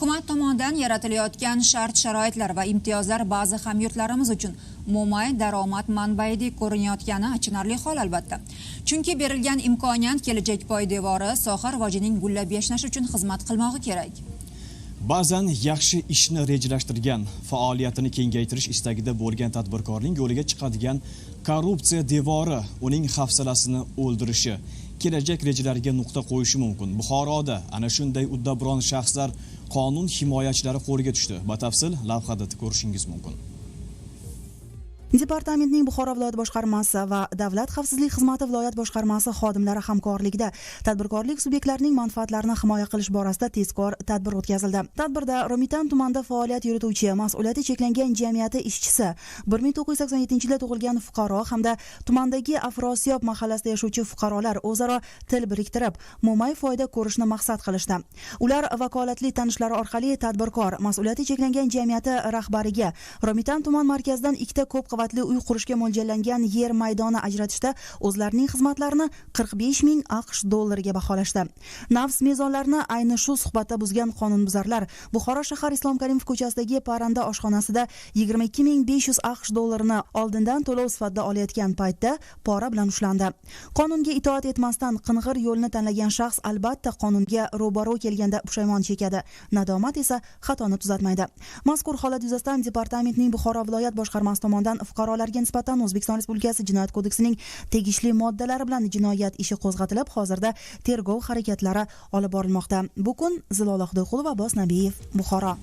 Hukumat tomonidan yaratilayotgan shart-sharoitlar va imtiyozlar ba'zi hamyurtlarimiz uchun mo'may daromad manbaidek ko'rinayotgani achinarli hol albatta. Chunki berilgan imkoniyat kelajak poydevori soha rivojining gullab yashnashi uchun xizmat qilmog'i kerak. Ba'zan yaxshi ishni rejalashtirgan, faoliyatini kengaytirish istagida bo'lgan tadbirkorning yo'liga chiqadigan korrupsiya devori uning hafsalasini o'ldirishi, kelajak rejalariga nuqta qo'yishi mumkin. Buxoroda ana shunday uddaburon shaxslar qonun himoyachilari qo'lga tushdi. Batafsil lavhada ko'rishingiz mumkin. Departamentning Buxoro viloyat boshqarmasi va Davlat xavfsizlik xizmati viloyat boshqarmasi xodimlari hamkorligida tadbirkorlik subyektlarining manfaatlarini himoya qilish borasida tezkor tadbir o'tkazildi. Tadbirda Romitan tumanida faoliyat yurituvchi mas'uliyati cheklangan jamiyati ishchisi, 1987-yilda tug'ilgan fuqaro hamda tumandagi Afrosiyob mahallasida yashovchi fuqarolar o'zaro til biriktirib, mo'may foyda ko'rishni maqsad qilishdi. Ular vakolatli tanishlari orqali tadbirkor mas'uliyati cheklangan jamiyati rahbariga Romitan tuman markazidan ikkita ko'p qavatli uy qurishga mo'ljallangan yer maydoni ajratishda o'zlarining xizmatlarini 45 ming AQSh dollariga baholashdi. Nafs mezonlarini ayni shu suhbatda buzgan qonunbuzarlar Buxoro shahar Islom Karimov ko'chasidagi parranda oshxonasida 22.500 AQSh dollarini oldindan to'lov sifatida olayotgan paytda pora bilan ushlandi. Qonunga itoat etmasdan qing'ir yo'lni tanlagan shaxs albatta qonunga ro'baro kelganda pushaymon chekadi. Nadomat esa xatoni tuzatmaydi. Mazkur holat yuzasidan departamentning Buxoro viloyat boshqarmasi tomonidan fuqarolarga nisbatan O'zbekiston Respublikasi Jinoyat kodeksining tegishli moddalari bilan jinoyat ishi qo'zg'atilib, hozirda tergov harakatlari olib borilmoqda. Bu kun Zilola Xudoyqulova, Abbos Nabiyev, Buxoro.